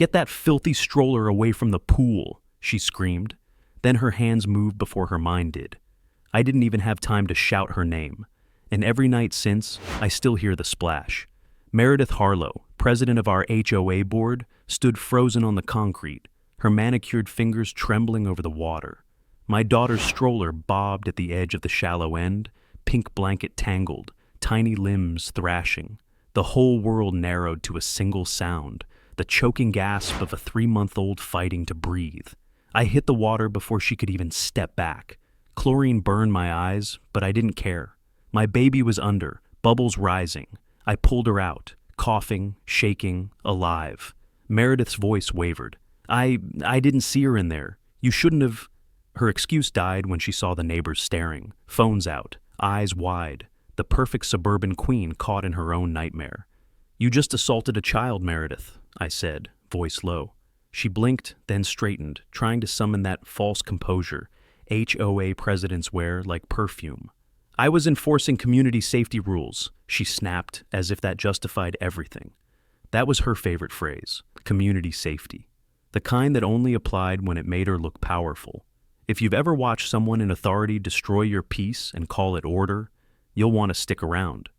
"Get that filthy stroller away from the pool," she screamed. Then her hands moved before her mind did. I didn't even have time to shout her name. And every night since, I still hear the splash. Meredith Harlow, president of our HOA board, stood frozen on the concrete, her manicured fingers trembling over the water. My daughter's stroller bobbed at the edge of the shallow end, pink blanket tangled, tiny limbs thrashing. The whole world narrowed to a single sound, the choking gasp of a 3-month-old fighting to breathe. I hit the water before she could even step back. Chlorine burned my eyes, but I didn't care. My baby was under, bubbles rising. I pulled her out, coughing, shaking, alive. Meredith's voice wavered. I didn't see her in there. You shouldn't have. Her excuse died when she saw the neighbors staring, phones out, eyes wide, the perfect suburban queen caught in her own nightmare. "You just assaulted a child, Meredith," I said, voice low. She blinked, then straightened, trying to summon that false composure HOA presidents wear like perfume. "I was enforcing community safety rules," she snapped, as if that justified everything. That was her favorite phrase, community safety. The kind that only applied when it made her look powerful. If you've ever watched someone in authority destroy your peace and call it order, you'll want to stick around.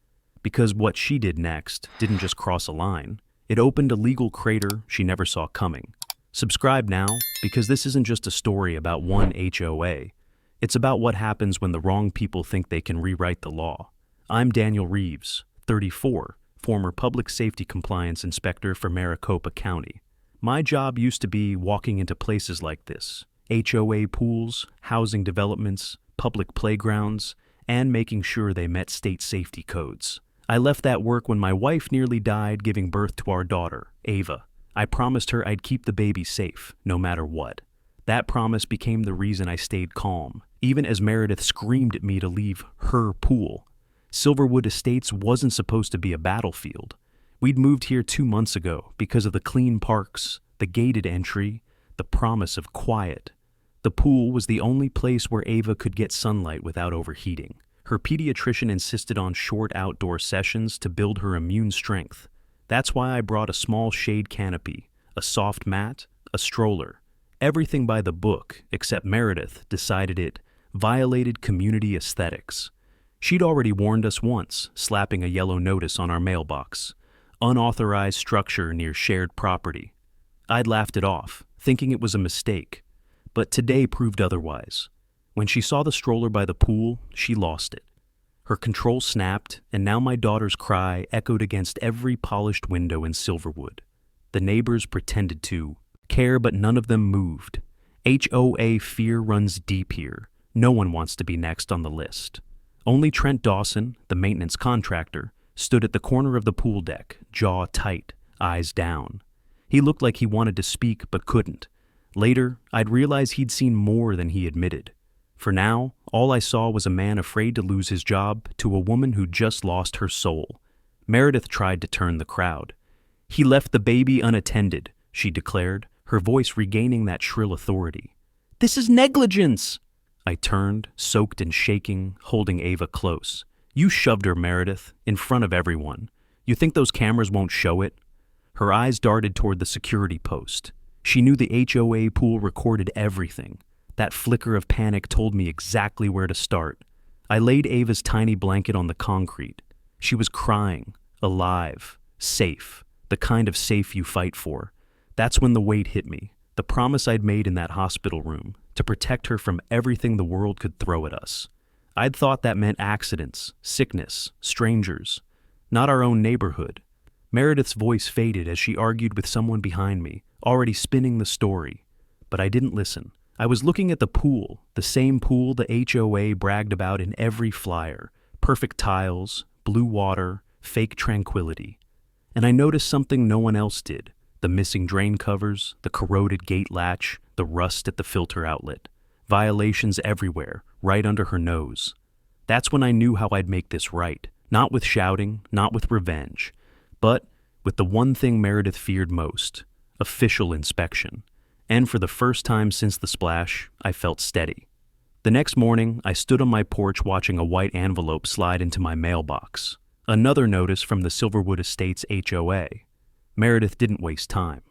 Because what she did next didn't just cross a line, it opened a legal crater she never saw coming. Subscribe now, because this isn't just a story about one HOA. It's about what happens when the wrong people think they can rewrite the law. I'm Daniel Reeves, 34, former public safety compliance inspector for Maricopa County. My job used to be walking into places like this, HOA pools, housing developments, public playgrounds, and making sure they met state safety codes. I left that work when my wife nearly died giving birth to our daughter, Ava. I promised her I'd keep the baby safe, no matter what. That promise became the reason I stayed calm, even as Meredith screamed at me to leave her pool. Silverwood Estates wasn't supposed to be a battlefield. We'd moved here 2 months ago because of the clean parks, the gated entry, the promise of quiet. The pool was the only place where Ava could get sunlight without overheating. Her pediatrician insisted on short outdoor sessions to build her immune strength. That's why I brought a small shade canopy, a soft mat, a stroller. Everything by the book, except Meredith decided it violated community aesthetics. She'd already warned us once, slapping a yellow notice on our mailbox. Unauthorized structure near shared property. I'd laughed it off, thinking it was a mistake. But today proved otherwise. When she saw the stroller by the pool, she lost it. Her control snapped, and now my daughter's cry echoed against every polished window in Silverwood. The neighbors pretended to care, but none of them moved. HOA fear runs deep here. No one wants to be next on the list. Only Trent Dawson, the maintenance contractor, stood at the corner of the pool deck, jaw tight, eyes down. He looked like he wanted to speak but couldn't. Later, I'd realize he'd seen more than he admitted. For now, all I saw was a man afraid to lose his job to a woman who just lost her soul. Meredith tried to turn the crowd. "He left the baby unattended," she declared, her voice regaining that shrill authority. "This is negligence!" I turned, soaked and shaking, holding Ava close. "You shoved her, Meredith, in front of everyone. You think those cameras won't show it?" Her eyes darted toward the security post. She knew the HOA pool recorded everything. That flicker of panic told me exactly where to start. I laid Ava's tiny blanket on the concrete. She was crying, alive, safe, the kind of safe you fight for. That's when the weight hit me, the promise I'd made in that hospital room, to protect her from everything the world could throw at us. I'd thought that meant accidents, sickness, strangers, not our own neighborhood. Meredith's voice faded as she argued with someone behind me, already spinning the story. But I didn't listen. I was looking at the pool, the same pool the HOA bragged about in every flyer. Perfect tiles, blue water, fake tranquility. And I noticed something no one else did. The missing drain covers, the corroded gate latch, the rust at the filter outlet. Violations everywhere, right under her nose. That's when I knew how I'd make this right. Not with shouting, not with revenge, but with the one thing Meredith feared most, official inspection. And for the first time since the splash, I felt steady. The next morning, I stood on my porch watching a white envelope slide into my mailbox. Another notice from the Silverwood Estates HOA. Meredith didn't waste time.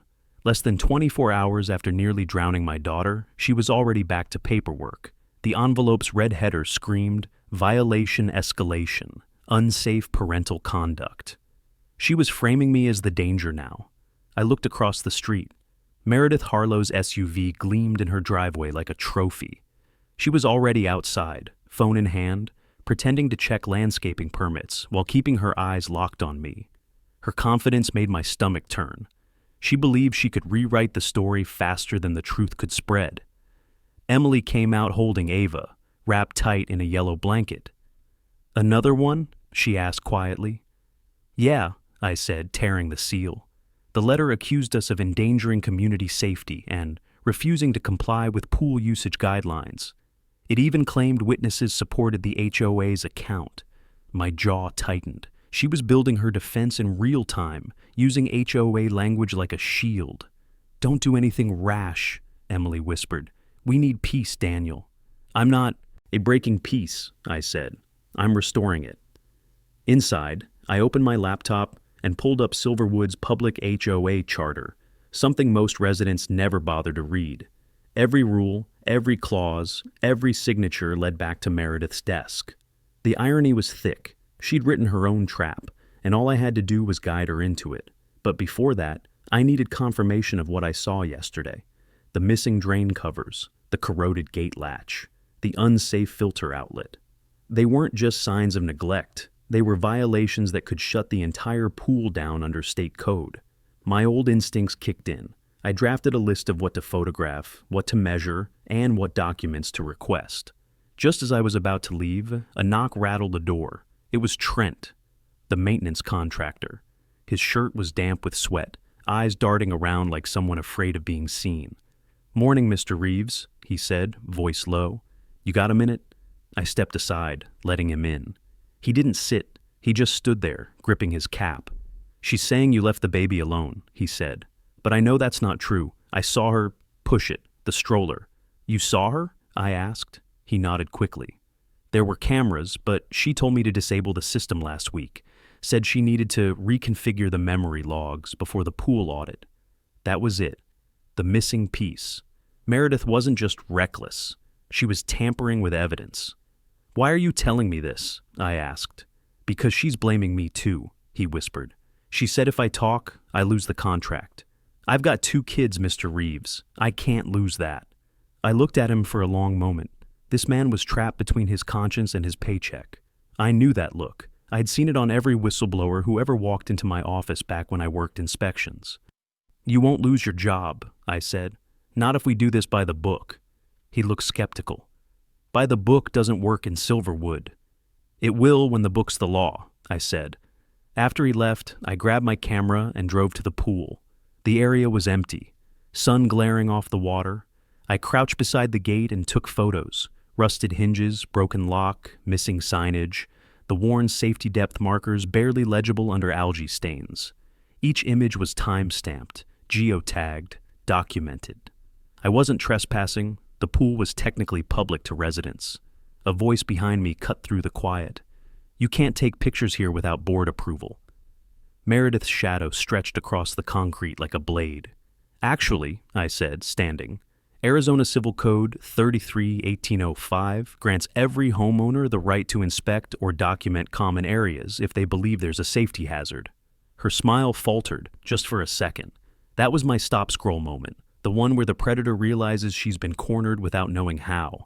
Less than 24 hours after nearly drowning my daughter, she was already back to paperwork. The envelope's red header screamed, "Violation escalation, unsafe parental conduct." She was framing me as the danger now. I looked across the street. Meredith Harlow's SUV gleamed in her driveway like a trophy. She was already outside, phone in hand, pretending to check landscaping permits while keeping her eyes locked on me. Her confidence made my stomach turn. She believed she could rewrite the story faster than the truth could spread. Emily came out holding Ava, wrapped tight in a yellow blanket. "Another one?" she asked quietly. "Yeah," I said, tearing the seal. The letter accused us of endangering community safety and refusing to comply with pool usage guidelines. It even claimed witnesses supported the HOA's account. My jaw tightened. She was building her defense in real time, using HOA language like a shield. "Don't do anything rash," Emily whispered. "We need peace, Daniel." "I'm not a breaking peace," I said. "I'm restoring it." Inside, I opened my laptop and pulled up Silverwood's public HOA charter, something most residents never bother to read. Every rule, every clause, every signature led back to Meredith's desk. The irony was thick. She'd written her own trap, and all I had to do was guide her into it. But before that, I needed confirmation of what I saw yesterday. The missing drain covers, the corroded gate latch, the unsafe filter outlet. They weren't just signs of neglect. They were violations that could shut the entire pool down under state code. My old instincts kicked in. I drafted a list of what to photograph, what to measure, and what documents to request. Just as I was about to leave, a knock rattled the door. It was Trent, the maintenance contractor. His shirt was damp with sweat, eyes darting around like someone afraid of being seen. "Morning, Mr. Reeves," he said, voice low. "You got a minute?" I stepped aside, letting him in. He didn't sit. He just stood there, gripping his cap. "She's saying you left the baby alone," he said. "But I know that's not true. I saw her push it, the stroller." "You saw her?" I asked. He nodded quickly. "There were cameras, but she told me to disable the system last week. Said she needed to reconfigure the memory logs before the pool audit." That was it. The missing piece. Meredith wasn't just reckless. She was tampering with evidence. "Why are you telling me this?" I asked. "Because she's blaming me too," he whispered. "She said if I talk, I lose the contract. I've got 2 kids, Mr. Reeves. I can't lose that." I looked at him for a long moment. This man was trapped between his conscience and his paycheck. I knew that look. I had seen it on every whistleblower who ever walked into my office back when I worked inspections. "You won't lose your job," I said. "Not if we do this by the book." He looked skeptical. "By the book doesn't work in Silverwood." "It will when the book's the law," I said. After he left, I grabbed my camera and drove to the pool. The area was empty, sun glaring off the water. I crouched beside the gate and took photos. Rusted hinges, broken lock, missing signage, the worn safety depth markers barely legible under algae stains. Each image was time-stamped, geotagged, documented. I wasn't trespassing. The pool was technically public to residents. A voice behind me cut through the quiet. "You can't take pictures here without board approval." Meredith's shadow stretched across the concrete like a blade. "Actually," I said, standing, "Arizona Civil Code 33-1805 grants every homeowner the right to inspect or document common areas if they believe there's a safety hazard." Her smile faltered, just for a second. That was my stop-scroll moment, the one where the predator realizes she's been cornered without knowing how.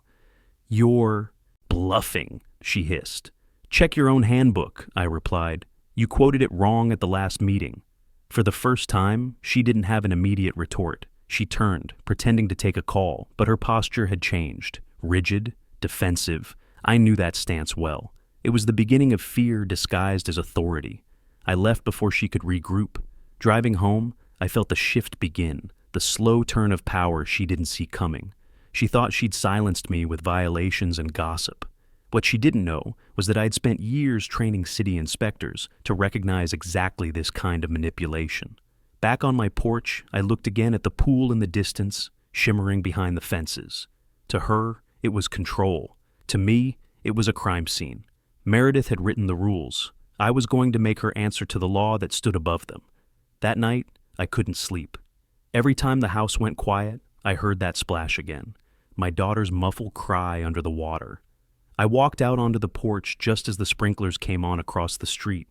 "You're bluffing," she hissed. "Check your own handbook," I replied. "You quoted it wrong at the last meeting." For the first time, she didn't have an immediate retort. She turned, pretending to take a call, but her posture had changed. Rigid, defensive. I knew that stance well. It was the beginning of fear disguised as authority. I left before she could regroup. Driving home, I felt the shift begin, the slow turn of power she didn't see coming. She thought she'd silenced me with violations and gossip. What she didn't know was that I'd spent years training city inspectors to recognize exactly this kind of manipulation. Back on my porch, I looked again at the pool in the distance, shimmering behind the fences. To her, it was control. To me, it was a crime scene. Meredith had written the rules. I was going to make her answer to the law that stood above them. That night, I couldn't sleep. Every time the house went quiet, I heard that splash again, my daughter's muffled cry under the water. I walked out onto the porch just as the sprinklers came on across the street.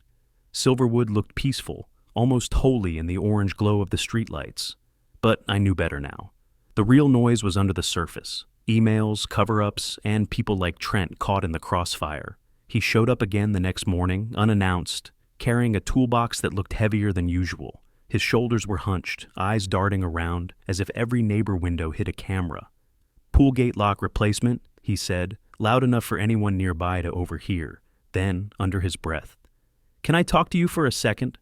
Silverwood looked peaceful, almost holy in the orange glow of the streetlights. But I knew better now. The real noise was under the surface. Emails, cover-ups, and people like Trent caught in the crossfire. He showed up again the next morning, unannounced, carrying a toolbox that looked heavier than usual. His shoulders were hunched, eyes darting around, as if every neighbor window hid a camera. "Pool gate lock replacement," he said, loud enough for anyone nearby to overhear. Then, under his breath, "Can I talk to you for a second?"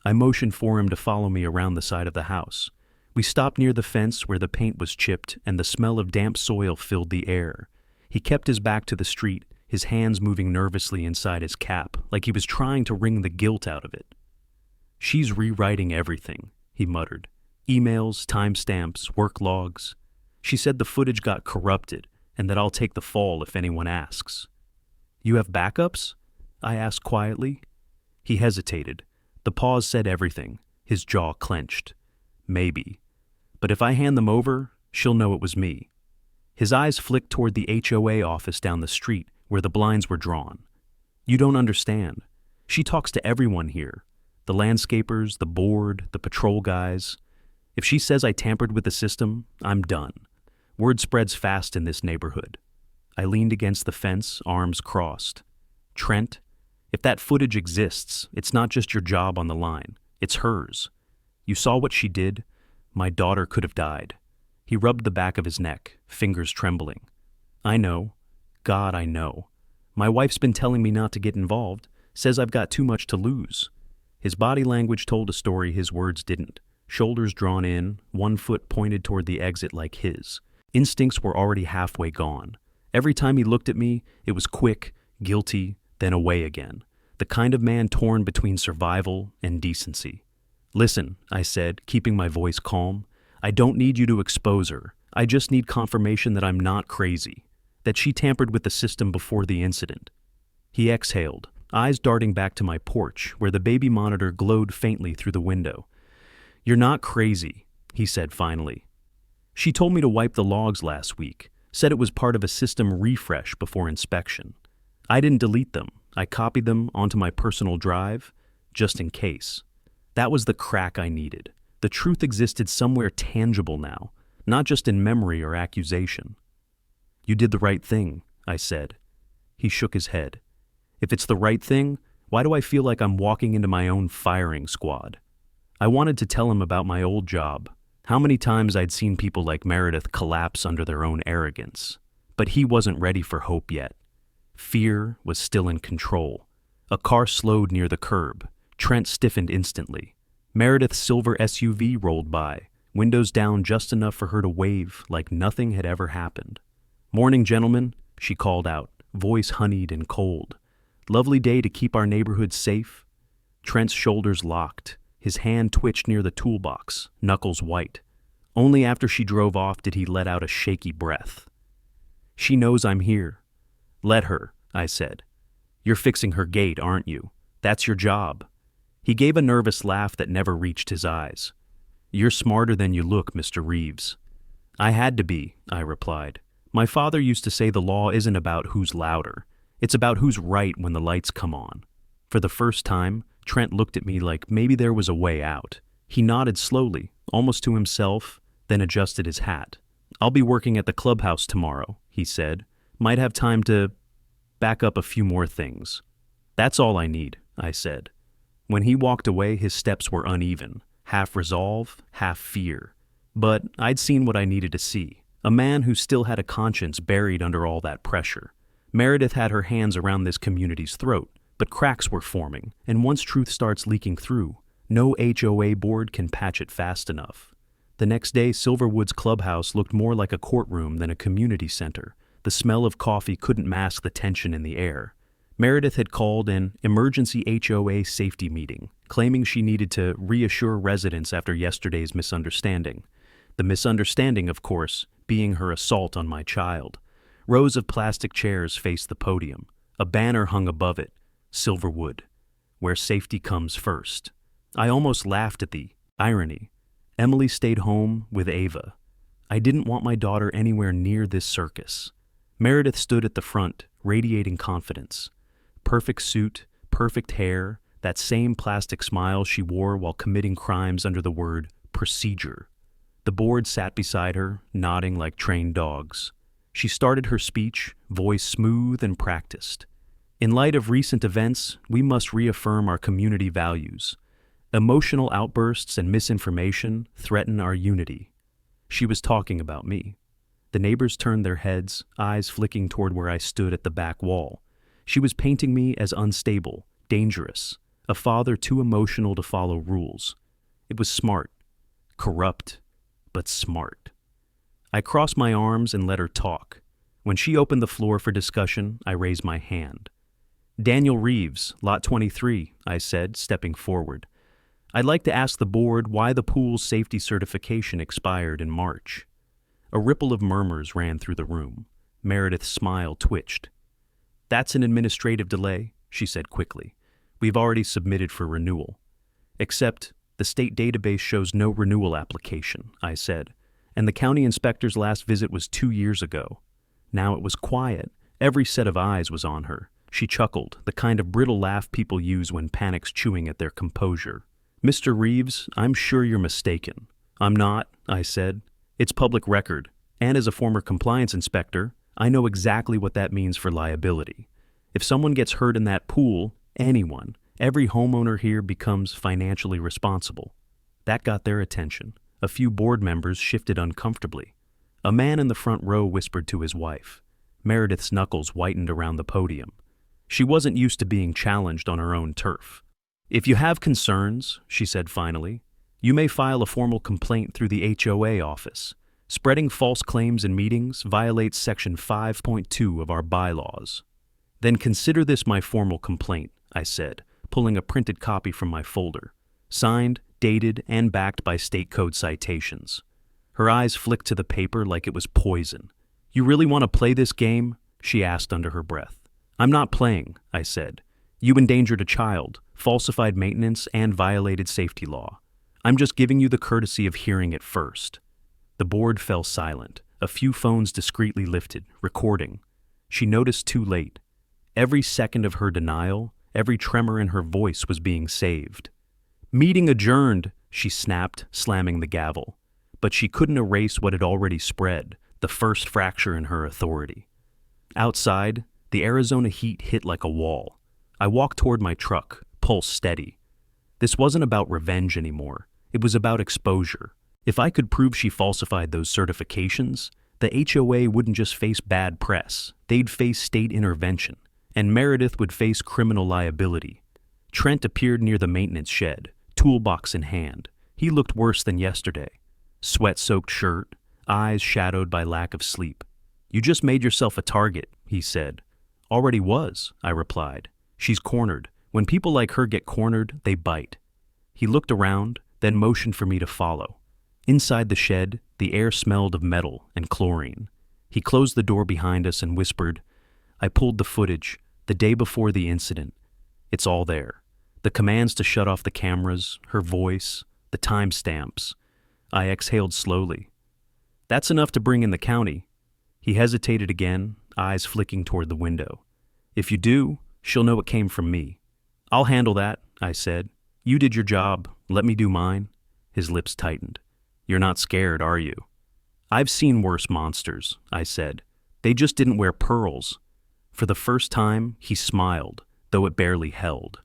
I motioned for him to follow me around the side of the house. We stopped near the fence where the paint was chipped and the smell of damp soil filled the air. He kept his back to the street, his hands moving nervously inside his cap, like he was trying to wring the guilt out of it. "She's rewriting everything," he muttered. "Emails, timestamps, work logs. She said the footage got corrupted and that I'll take the fall if anyone asks." "You have backups?" I asked quietly. He hesitated. The pause said everything. His jaw clenched. "Maybe. But if I hand them over, she'll know it was me." His eyes flicked toward the HOA office down the street where the blinds were drawn. "You don't understand. She talks to everyone here. The landscapers, the board, the patrol guys. If she says I tampered with the system, I'm done. Word spreads fast in this neighborhood." I leaned against the fence, arms crossed. "Trent, if that footage exists, it's not just your job on the line. It's hers. You saw what she did? My daughter could have died." He rubbed the back of his neck, fingers trembling. "I know. God, I know. My wife's been telling me not to get involved, says I've got too much to lose." His body language told a story his words didn't. Shoulders drawn in, one foot pointed toward the exit like his. Instincts were already halfway gone. Every time he looked at me, it was quick, guilty, then away again. The kind of man torn between survival and decency. "Listen," I said, keeping my voice calm. "I don't need you to expose her. I just need confirmation that I'm not crazy, that she tampered with the system before the incident." He exhaled, eyes darting back to my porch, where the baby monitor glowed faintly through the window. "You're not crazy," he said finally. "She told me to wipe the logs last week, said it was part of a system refresh before inspection. I didn't delete them. I copied them onto my personal drive, just in case. That was the crack I needed. The truth existed somewhere tangible now, not just in memory or accusation." "You did the right thing," I said. He shook his head. "If it's the right thing, why do I feel like I'm walking into my own firing squad?" I wanted to tell him about my old job, how many times I'd seen people like Meredith collapse under their own arrogance. But he wasn't ready for hope yet. Fear was still in control. A car slowed near the curb. Trent stiffened instantly. Meredith's silver SUV rolled by, windows down just enough for her to wave like nothing had ever happened. "Morning, gentlemen," she called out, voice honeyed and cold. "Lovely day to keep our neighborhood safe." Trent's shoulders locked. His hand twitched near the toolbox, knuckles white. Only after she drove off did he let out a shaky breath. "She knows I'm here." "Let her," I said. "You're fixing her gate, aren't you? That's your job." He gave a nervous laugh that never reached his eyes. "You're smarter than you look, Mr. Reeves." "I had to be," I replied. "My father used to say the law isn't about who's louder. It's about who's right when the lights come on." For the first time, Trent looked at me like maybe there was a way out. He nodded slowly, almost to himself, then adjusted his hat. "I'll be working at the clubhouse tomorrow," he said. "Might have time to back up a few more things." "That's all I need," I said. When he walked away, his steps were uneven, half resolve, half fear. But I'd seen what I needed to see, a man who still had a conscience buried under all that pressure. Meredith had her hands around this community's throat, but cracks were forming, and once truth starts leaking through, no HOA board can patch it fast enough. The next day, Silverwood's clubhouse looked more like a courtroom than a community center. The smell of coffee couldn't mask the tension in the air. Meredith had called an emergency HOA safety meeting, claiming she needed to reassure residents after yesterday's misunderstanding. The misunderstanding, of course, being her assault on my child. Rows of plastic chairs faced the podium. A banner hung above it, Silverwood, where safety comes first. I almost laughed at the irony. Emily stayed home with Ava. I didn't want my daughter anywhere near this circus. Meredith stood at the front, radiating confidence. Perfect suit, perfect hair, that same plastic smile she wore while committing crimes under the word procedure. The board sat beside her, nodding like trained dogs. She started her speech, voice smooth and practiced. In light of recent events, we must reaffirm our community values. Emotional outbursts and misinformation threaten our unity. She was talking about me. The neighbors turned their heads, eyes flicking toward where I stood at the back wall. She was painting me as unstable, dangerous, a father too emotional to follow rules. It was smart. Corrupt, but smart. I crossed my arms and let her talk. When she opened the floor for discussion, I raised my hand. Daniel Reeves, Lot 23, I said, stepping forward. I'd like to ask the board why the pool's safety certification expired in March. A ripple of murmurs ran through the room. Meredith's smile twitched. That's an administrative delay, she said quickly. We've already submitted for renewal. Except the state database shows no renewal application, I said, and the county inspector's last visit was 2 years ago. Now it was quiet. Every set of eyes was on her. She chuckled, the kind of brittle laugh people use when panic's chewing at their composure. Mr. Reeves, I'm sure you're mistaken. I'm not, I said. It's public record, and as a former compliance inspector, I know exactly what that means for liability. If someone gets hurt in that pool, anyone, every homeowner here becomes financially responsible. That got their attention. A few board members shifted uncomfortably. A man in the front row whispered to his wife. Meredith's knuckles whitened around the podium. She wasn't used to being challenged on her own turf. If you have concerns, she said finally, you may file a formal complaint through the HOA office. Spreading false claims in meetings violates Section 5.2 of our bylaws. Then consider this my formal complaint, I said, pulling a printed copy from my folder. Signed, dated, and backed by state code citations. Her eyes flicked to the paper like it was poison. You really want to play this game? She asked under her breath. I'm not playing, I said. You endangered a child, falsified maintenance, and violated safety law. I'm just giving you the courtesy of hearing it first. The board fell silent. A few phones discreetly lifted, recording. She noticed too late. Every second of her denial, every tremor in her voice was being saved. Meeting adjourned, she snapped, slamming the gavel. But she couldn't erase what had already spread, the first fracture in her authority. Outside, the Arizona heat hit like a wall. I walked toward my truck, pulse steady. This wasn't about revenge anymore. It was about exposure. If I could prove she falsified those certifications, the HOA wouldn't just face bad press. They'd face state intervention, and Meredith would face criminal liability. Trent appeared near the maintenance shed, toolbox in hand. He looked worse than yesterday. Sweat-soaked shirt, eyes shadowed by lack of sleep. You just made yourself a target, he said. Already was, I replied. She's cornered. When people like her get cornered, they bite. He looked around, then motioned for me to follow. Inside the shed, the air smelled of metal and chlorine. He closed the door behind us and whispered, I pulled the footage, the day before the incident. It's all there. The commands to shut off the cameras, her voice, the timestamps. I exhaled slowly. That's enough to bring in the county. He hesitated again, eyes flicking toward the window. If you do, she'll know it came from me. I'll handle that, I said. You did your job. Let me do mine. His lips tightened. You're not scared, are you? I've seen worse monsters, I said. They just didn't wear pearls. For the first time, he smiled, though it barely held.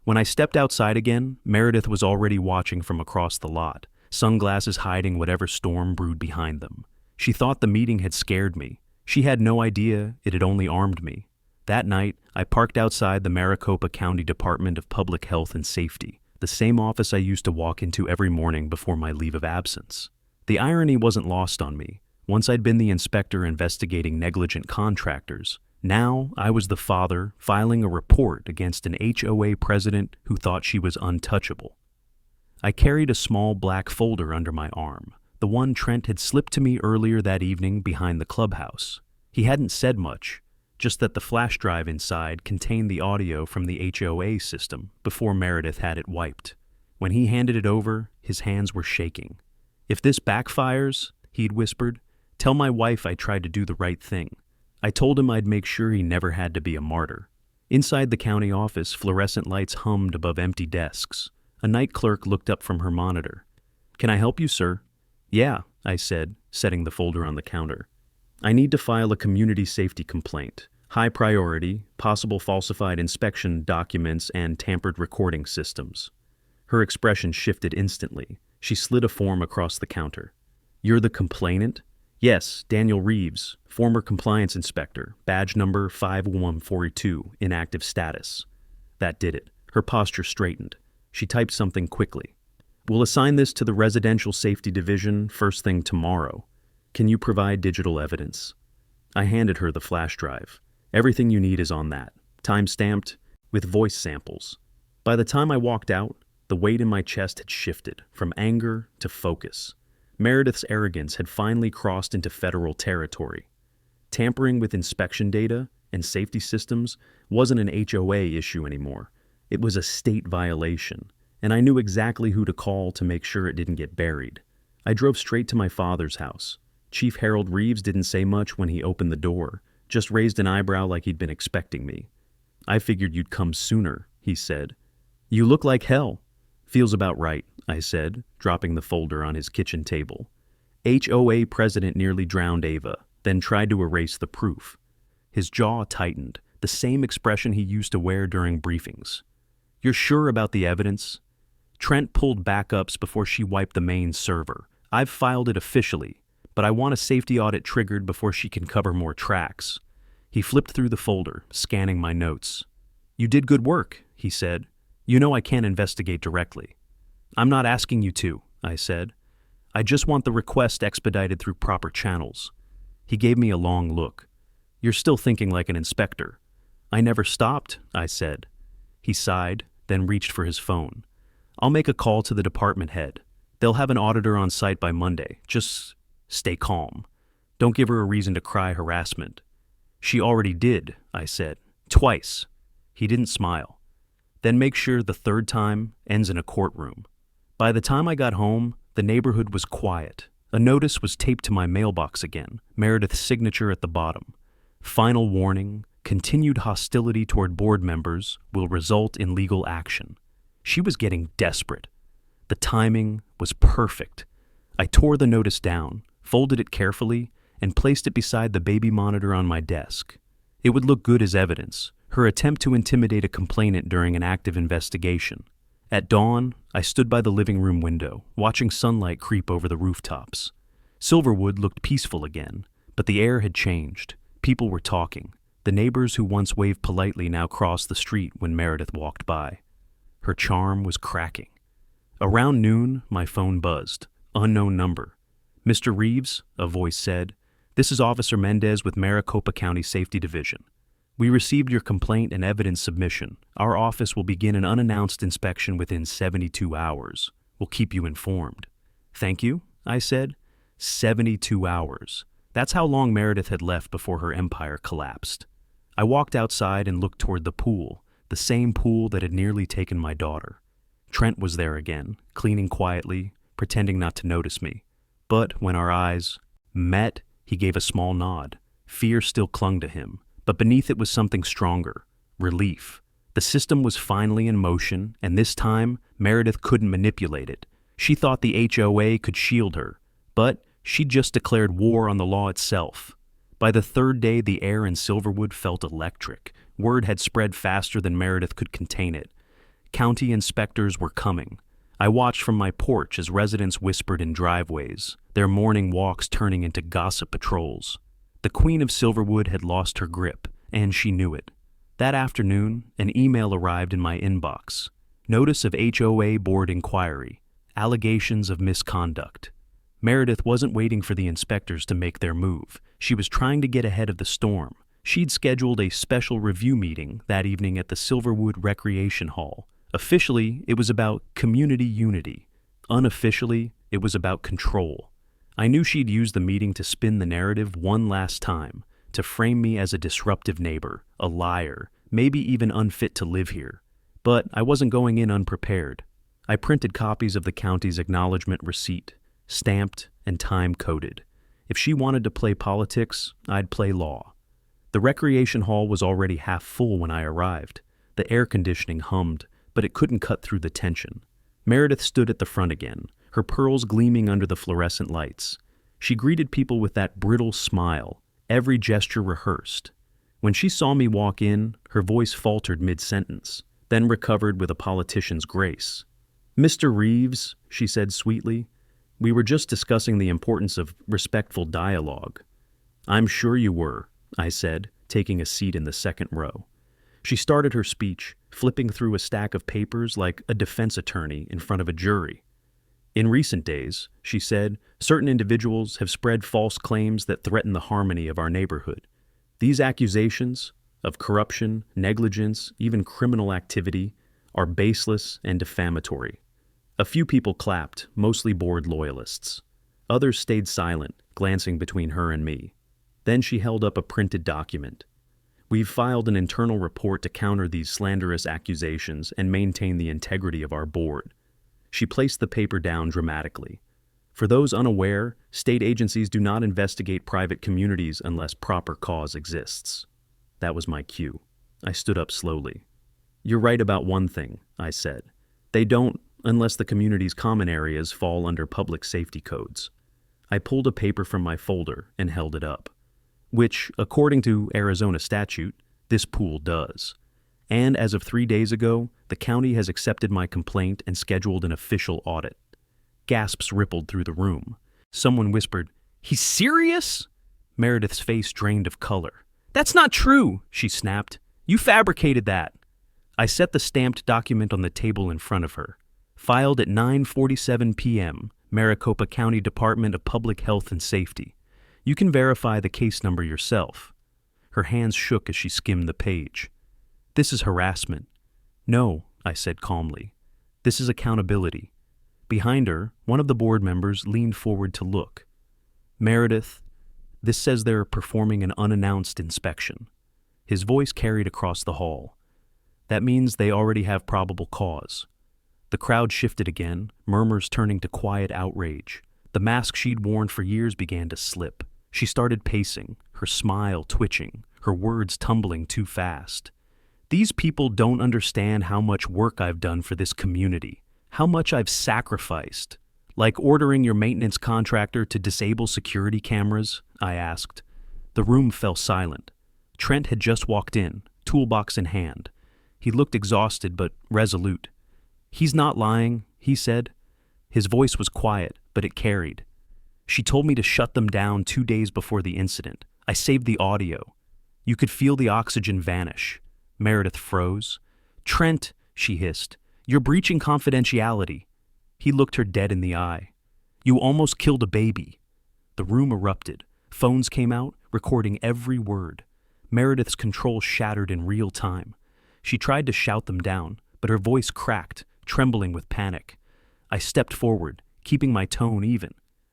When I stepped outside again, Meredith was already watching from across the lot, sunglasses hiding whatever storm brewed behind them. She thought the meeting had scared me. She had no idea it had only armed me. That night, I parked outside the Maricopa County Department of Public Health and Safety, the same office I used to walk into every morning before my leave of absence. The irony wasn't lost on me. Once I'd been the inspector investigating negligent contractors, now I was the father filing a report against an HOA president who thought she was untouchable. I carried a small black folder under my arm, the one Trent had slipped to me earlier that evening behind the clubhouse. He hadn't said much, just that the flash drive inside contained the audio from the HOA system before Meredith had it wiped. When he handed it over, his hands were shaking. "If this backfires," he'd whispered, "tell my wife I tried to do the right thing." I told him I'd make sure he never had to be a martyr. Inside the county office, fluorescent lights hummed above empty desks. A night clerk looked up from her monitor. "Can I help you, sir?" "Yeah," I said, setting the folder on the counter. "I need to file a community safety complaint. High priority, possible falsified inspection documents and tampered recording systems." Her expression shifted instantly. She slid a form across the counter. "You're the complainant?" "Yes, Daniel Reeves, former compliance inspector, badge number 51142, inactive status." That did it. Her posture straightened. She typed something quickly. "We'll assign this to the Residential Safety Division first thing tomorrow. Can you provide digital evidence?" I handed her the flash drive. "Everything you need is on that, time-stamped, with voice samples." By the time I walked out, the weight in my chest had shifted from anger to focus. Meredith's arrogance had finally crossed into federal territory. Tampering with inspection data and safety systems wasn't an HOA issue anymore. It was a state violation, and I knew exactly who to call to make sure it didn't get buried. I drove straight to my father's house. Chief Harold Reeves didn't say much when he opened the door, just raised an eyebrow like he'd been expecting me. "I figured you'd come sooner," he said. "You look like hell." "Feels about right," I said, dropping the folder on his kitchen table. "HOA president nearly drowned Ava, then tried to erase the proof." His jaw tightened, the same expression he used to wear during briefings. "You're sure about the evidence?" "Trent pulled backups before she wiped the main server. I've filed it officially, but I want a safety audit triggered before she can cover more tracks." He flipped through the folder, scanning my notes. "You did good work," he said. "You know I can't investigate directly." "I'm not asking you to," I said. "I just want the request expedited through proper channels." He gave me a long look. "You're still thinking like an inspector." "I never stopped," I said. He sighed, then reached for his phone. "I'll make a call to the department head. They'll have an auditor on site by Monday. Just stay calm. Don't give her a reason to cry harassment." "She already did," I said. "Twice." He didn't smile. "Then make sure the third time ends in a courtroom." By the time I got home, the neighborhood was quiet. A notice was taped to my mailbox again, Meredith's signature at the bottom. "Final warning, continued hostility toward board members will result in legal action." She was getting desperate. The timing was perfect. I tore the notice down, folded it carefully, and placed it beside the baby monitor on my desk. It would look good as evidence, her attempt to intimidate a complainant during an active investigation. At dawn, I stood by the living room window, watching sunlight creep over the rooftops. Silverwood looked peaceful again, but the air had changed. People were talking. The neighbors who once waved politely now crossed the street when Meredith walked by. Her charm was cracking. Around noon, my phone buzzed. Unknown number. "Mr. Reeves," a voice said, "this is Officer Mendez with Maricopa County Safety Division. We received your complaint and evidence submission. Our office will begin an unannounced inspection within 72 hours. We'll keep you informed." "Thank you," I said. 72 hours. That's how long Meredith had left before her empire collapsed. I walked outside and looked toward the pool, the same pool that had nearly taken my daughter. Trent was there again, cleaning quietly, pretending not to notice me. But when our eyes met, he gave a small nod. Fear still clung to him, but beneath it was something stronger, relief. The system was finally in motion, and this time, Meredith couldn't manipulate it. She thought the HOA could shield her, but she'd just declared war on the law itself. By the third day, the air in Silverwood felt electric. Word had spread faster than Meredith could contain it. County inspectors were coming. I watched from my porch as residents whispered in driveways, their morning walks turning into gossip patrols. The Queen of Silverwood had lost her grip, and she knew it. That afternoon, an email arrived in my inbox. Notice of HOA board inquiry. Allegations of misconduct. Meredith wasn't waiting for the inspectors to make their move. She was trying to get ahead of the storm. She'd scheduled a special review meeting that evening at the Silverwood Recreation Hall. Officially, it was about community unity. Unofficially, it was about control. I knew she'd use the meeting to spin the narrative one last time, to frame me as a disruptive neighbor, a liar, maybe even unfit to live here. But I wasn't going in unprepared. I printed copies of the county's acknowledgement receipt, stamped and time-coded. If she wanted to play politics, I'd play law. The recreation hall was already half full when I arrived. The air conditioning hummed, but it couldn't cut through the tension. Meredith stood at the front again, her pearls gleaming under the fluorescent lights. She greeted people with that brittle smile, every gesture rehearsed. When she saw me walk in, her voice faltered mid-sentence, then recovered with a politician's grace. "Mr. Reeves," she said sweetly, "we were just discussing the importance of respectful dialogue." "I'm sure you were," I said, taking a seat in the second row. She started her speech, flipping through a stack of papers like a defense attorney in front of a jury. "In recent days," she said, "certain individuals have spread false claims that threaten the harmony of our neighborhood. These accusations of corruption, negligence, even criminal activity are baseless and defamatory." A few people clapped, mostly bored loyalists. Others stayed silent, glancing between her and me. Then she held up a printed document. "We've filed an internal report to counter these slanderous accusations and maintain the integrity of our board." She placed the paper down dramatically. "For those unaware, state agencies do not investigate private communities unless proper cause exists." That was my cue. I stood up slowly. "You're right about one thing," I said. "They don't, unless the community's common areas fall under public safety codes." I pulled a paper from my folder and held it up. Which, according to Arizona statute, this pool does. And as of 3 days ago, the county has accepted my complaint and scheduled an official audit. Gasps rippled through the room. Someone whispered, "He's serious?" Meredith's face drained of color. "That's not true," she snapped. "You fabricated that." I set the stamped document on the table in front of her. Filed at 9:47 p.m., Maricopa County Department of Public Health and Safety. You can verify the case number yourself. Her hands shook as she skimmed the page. "This is harassment." "No," I said calmly. "This is accountability." Behind her, one of the board members leaned forward to look. "Meredith, this says they're performing an unannounced inspection." His voice carried across the hall. "That means they already have probable cause." The crowd shifted again, murmurs turning to quiet outrage. The mask she'd worn for years began to slip. She started pacing, her smile twitching, her words tumbling too fast. "These people don't understand how much work I've done for this community, how much I've sacrificed." "Like ordering your maintenance contractor to disable security cameras?" I asked. The room fell silent. Trent had just walked in, toolbox in hand. He looked exhausted but resolute. "He's not lying," he said. His voice was quiet, but it carried. "She told me to shut them down 2 days before the incident. I saved the audio." You could feel the oxygen vanish. Meredith froze. "Trent," she hissed, "you're breaching confidentiality." He looked her dead in the eye. "You almost killed a baby." The room erupted. Phones came out, recording every word. Meredith's control shattered in real time. She tried to shout them down, but her voice cracked, trembling with panic. I stepped forward, keeping my tone even.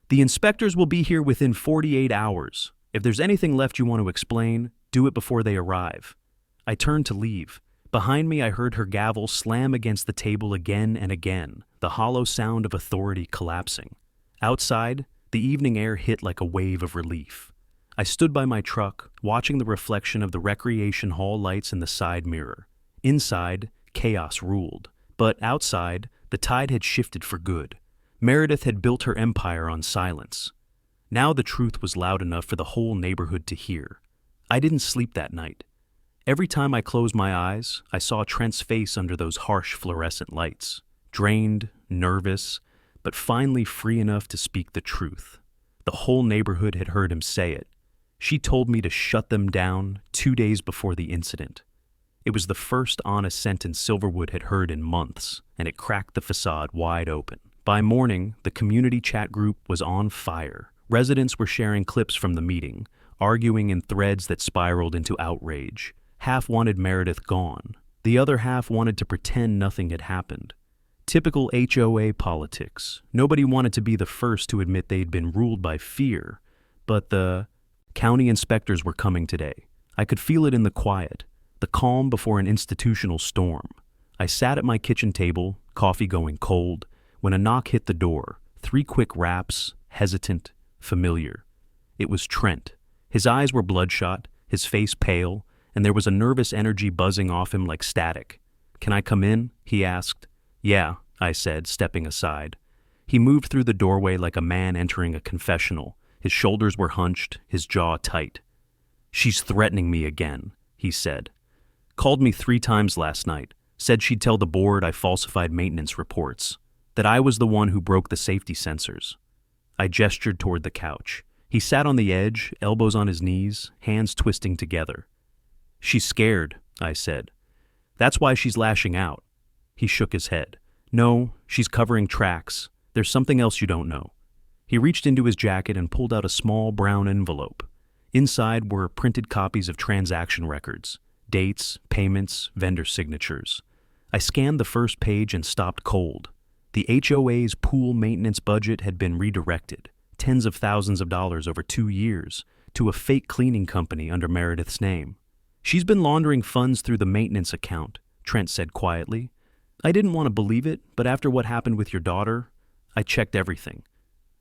"The inspectors will be here within 48 hours. If there's anything left you want to explain, do it before they arrive." I turned to leave. Behind me, I heard her gavel slam against the table again and again, the hollow sound of authority collapsing. Outside, the evening air hit like a wave of relief. I stood by my truck, watching the reflection of the recreation hall lights in the side mirror. Inside, chaos ruled. But outside, the tide had shifted for good. Meredith had built her empire on silence. Now the truth was loud enough for the whole neighborhood to hear. I didn't sleep that night. Every time I closed my eyes, I saw Trent's face under those harsh fluorescent lights. Drained, nervous, but finally free enough to speak the truth. The whole neighborhood had heard him say it. She told me to shut them down 2 days before the incident. It was the first honest sentence Silverwood had heard in months, and it cracked the facade wide open. By morning, the community chat group was on fire. Residents were sharing clips from the meeting, arguing in threads that spiraled into outrage. Half wanted Meredith gone. The other half wanted to pretend nothing had happened. Typical HOA politics. Nobody wanted to be the first to admit they'd been ruled by fear. But the county inspectors were coming today. I could feel it in the quiet, the calm before an institutional storm. I sat at my kitchen table, coffee going cold, when a knock hit the door. 3 quick raps, hesitant, familiar. It was Trent. His eyes were bloodshot, his face pale, and there was a nervous energy buzzing off him like static. "Can I come in?" he asked. "Yeah," I said, stepping aside. He moved through the doorway like a man entering a confessional. His shoulders were hunched, his jaw tight. "She's threatening me again," he said. "Called me 3 times last night. Said she'd tell the board I falsified maintenance reports. That I was the one who broke the safety sensors." I gestured toward the couch. He sat on the edge, elbows on his knees, hands twisting together. "She's scared," I said. "That's why she's lashing out." He shook his head. "No, she's covering tracks. There's something else you don't know." He reached into his jacket and pulled out a small brown envelope. Inside were printed copies of transaction records, dates, payments, vendor signatures. I scanned the first page and stopped cold. The HOA's pool maintenance budget had been redirected, tens of thousands of dollars over 2 years, to a fake cleaning company under Meredith's name. "She's been laundering funds through the maintenance account," Trent said quietly. "I didn't want to believe it, but after what happened with your daughter, I checked everything."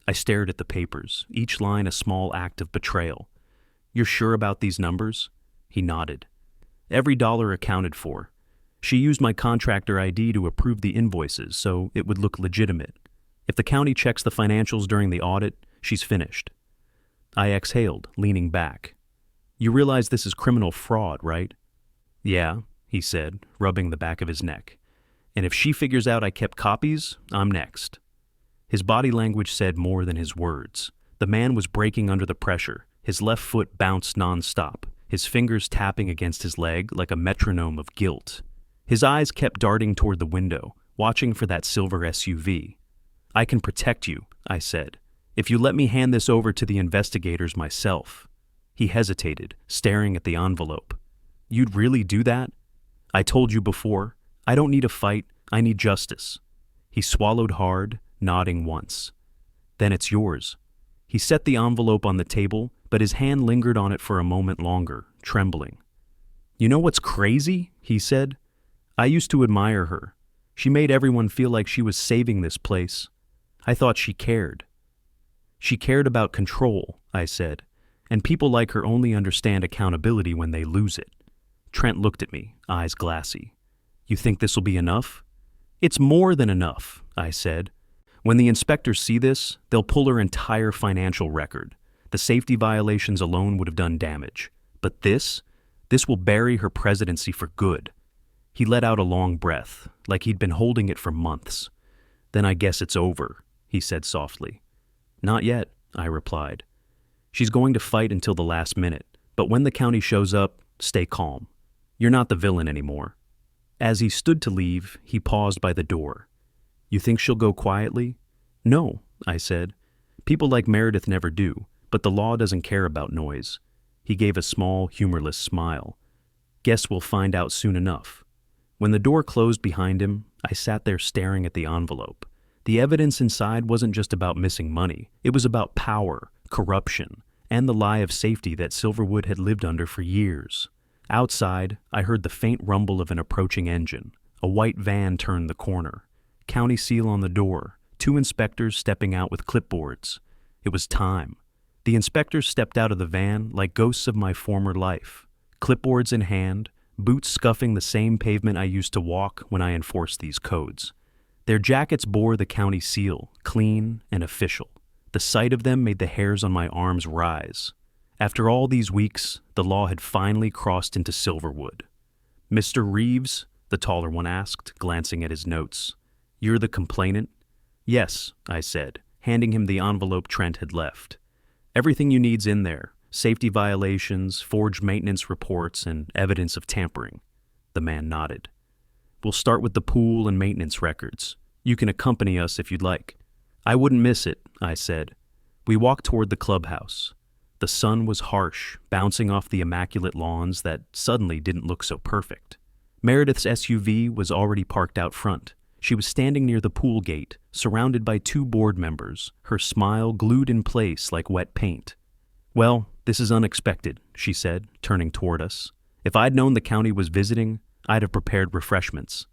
I stared at the papers, each line a small act of betrayal. "You're sure about these numbers?" He nodded. "Every dollar accounted for. She used my contractor ID to approve the invoices, so it would look legitimate. If the county checks the financials during the audit, she's finished." I exhaled, leaning back. "You realize this is criminal fraud, right?" "Yeah," he said, rubbing the back of his neck. "And if she figures out I kept copies, I'm next." His body language said more than his words. The man was breaking under the pressure. His left foot bounced nonstop, his fingers tapping against his leg like a metronome of guilt. His eyes kept darting toward the window, watching for that silver SUV. "I can protect you," I said, "if you let me hand this over to the investigators myself." He hesitated, staring at the envelope. "You'd really do that?" "I told you before. I don't need a fight. I need justice." He swallowed hard, nodding once. "Then it's yours." He set the envelope on the table, but his hand lingered on it for a moment longer, trembling. "You know what's crazy?" he said. "I used to admire her. She made everyone feel like she was saving this place. I thought she cared." "She cared about control," I said, "and people like her only understand accountability when they lose it." Trent looked at me, eyes glassy. "You think this'll be enough?" "It's more than enough," I said. "When the inspectors see this, they'll pull her entire financial record. The safety violations alone would have done damage. But this will bury her presidency for good." He let out a long breath, like he'd been holding it for months. "Then I guess it's over," he said softly. "Not yet," I replied. "She's going to fight until the last minute, but when the county shows up, stay calm. You're not the villain anymore." As he stood to leave, he paused by the door. "You think she'll go quietly?" "No," I said. "People like Meredith never do, but the law doesn't care about noise." He gave a small, humorless smile. "Guess we'll find out soon enough." When the door closed behind him, I sat there staring at the envelope. The evidence inside wasn't just about missing money. It was about power, corruption, and the lie of safety that Silverwood had lived under for years. Outside, I heard the faint rumble of an approaching engine. A white van turned the corner. County seal on the door, 2 inspectors stepping out with clipboards. It was time. The inspectors stepped out of the van like ghosts of my former life, clipboards in hand, boots scuffing the same pavement I used to walk when I enforced these codes. Their jackets bore the county seal, clean and official. The sight of them made the hairs on my arms rise. After all these weeks, the law had finally crossed into Silverwood. "Mr. Reeves?" the taller one asked, glancing at his notes. "You're the complainant?" "Yes," I said, handing him the envelope Trent had left. "Everything you need's in there. Safety violations, forged maintenance reports, and evidence of tampering." The man nodded. "We'll start with the pool and maintenance records. You can accompany us if you'd like." "I wouldn't miss it," I said. We walked toward the clubhouse. The sun was harsh, bouncing off the immaculate lawns that suddenly didn't look so perfect. Meredith's SUV was already parked out front. She was standing near the pool gate, surrounded by 2 board members, her smile glued in place like wet paint. "Well, this is unexpected," she said, turning toward us. "If I'd known the county was visiting, I'd have prepared refreshments."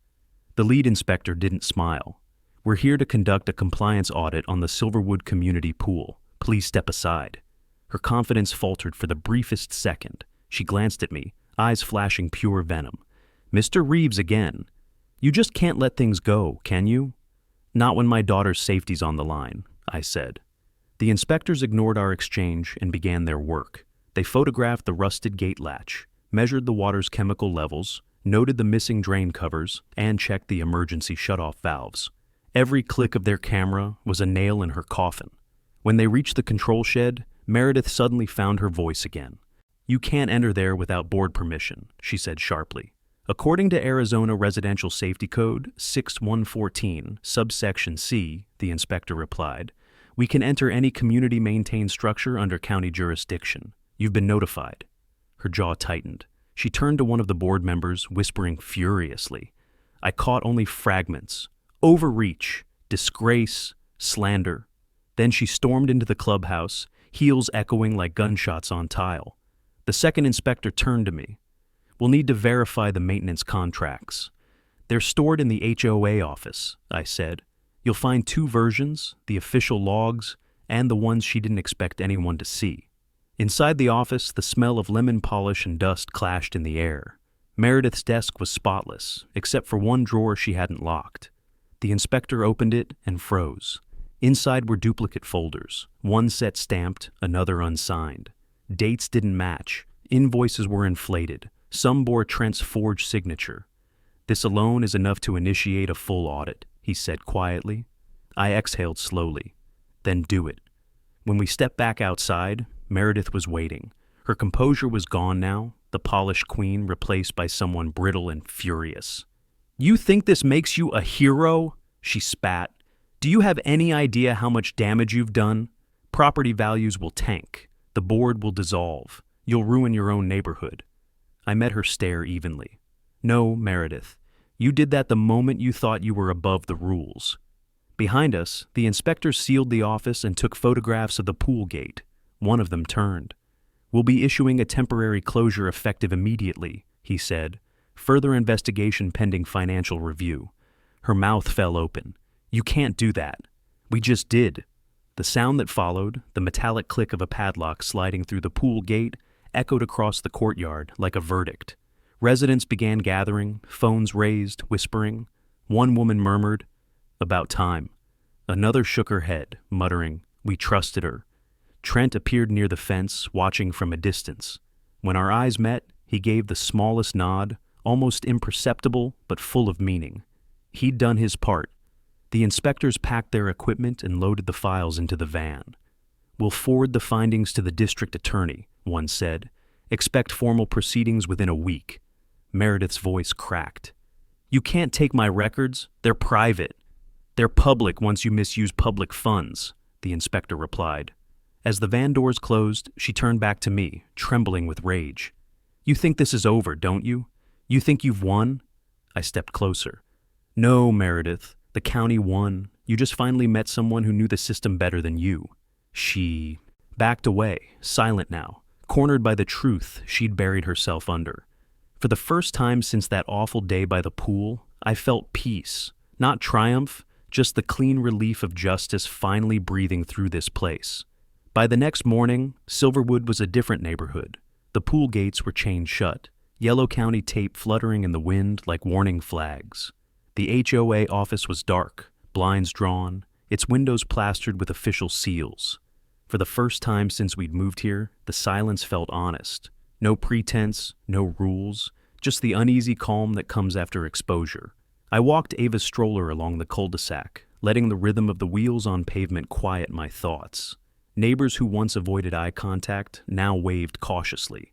The lead inspector didn't smile. We're here to conduct a compliance audit on the Silverwood community pool. Please step aside. Her confidence faltered for the briefest second. She glanced at me, eyes flashing pure venom. Mr. Reeves again. You just can't let things go, can you? Not when my daughter's safety's on the line, I said. The inspectors ignored our exchange and began their work. They photographed the rusted gate latch, measured the water's chemical levels, noted the missing drain covers, and checked the emergency shutoff valves. Every click of their camera was a nail in her coffin. When they reached the control shed, Meredith suddenly found her voice again. You can't enter there without board permission, she said sharply. According to Arizona Residential Safety Code 6114, subsection C, the inspector replied, we can enter any community-maintained structure under county jurisdiction. You've been notified. Her jaw tightened. She turned to one of the board members, whispering furiously. I caught only fragments. Overreach, disgrace, slander. Then she stormed into the clubhouse, heels echoing like gunshots on tile. The second inspector turned to me. We'll need to verify the maintenance contracts. They're stored in the HOA office, I said. You'll find two versions, the official logs and the ones she didn't expect anyone to see. Inside the office, the smell of lemon polish and dust clashed in the air. Meredith's desk was spotless, except for one drawer she hadn't locked. The inspector opened it and froze. Inside were duplicate folders, one set stamped, another unsigned. Dates didn't match. Invoices were inflated. Some bore Trent's forged signature. This alone is enough to initiate a full audit, he said quietly. I exhaled slowly. Then do it. When we stepped back outside, Meredith was waiting. Her composure was gone now, the polished queen replaced by someone brittle and furious. You think this makes you a hero? She spat. Do you have any idea how much damage you've done? Property values will tank. The board will dissolve. You'll ruin your own neighborhood. I met her stare evenly. No, Meredith. You did that the moment you thought you were above the rules. Behind us, the inspectors sealed the office and took photographs of the pool gate. One of them turned. We'll be issuing a temporary closure effective immediately, he said. Further investigation pending financial review. Her mouth fell open. You can't do that. We just did. The sound that followed, the metallic click of a padlock sliding through the pool gate, echoed across the courtyard like a verdict. Residents began gathering, phones raised, whispering. One woman murmured, "About time." Another shook her head, muttering, "We trusted her." Trent appeared near the fence, watching from a distance. When our eyes met, he gave the smallest nod, almost imperceptible but full of meaning. He'd done his part. The inspectors packed their equipment and loaded the files into the van. We'll forward the findings to the district attorney, one said. Expect formal proceedings within a week. Meredith's voice cracked. You can't take my records. They're private. They're public once you misuse public funds, the inspector replied. As the van doors closed, she turned back to me, trembling with rage. You think this is over, don't you? You think you've won? I stepped closer. No, Meredith. The county won. You just finally met someone who knew the system better than you. She backed away, silent now, cornered by the truth she'd buried herself under. For the first time since that awful day by the pool, I felt peace, not triumph, just the clean relief of justice finally breathing through this place. By the next morning, Silverwood was a different neighborhood. The pool gates were chained shut, yellow county tape fluttering in the wind like warning flags. The HOA office was dark, blinds drawn, its windows plastered with official seals. For the first time since we'd moved here, the silence felt honest. No pretense, no rules, just the uneasy calm that comes after exposure. I walked Ava's stroller along the cul-de-sac, letting the rhythm of the wheels on pavement quiet my thoughts. Neighbors who once avoided eye contact now waved cautiously.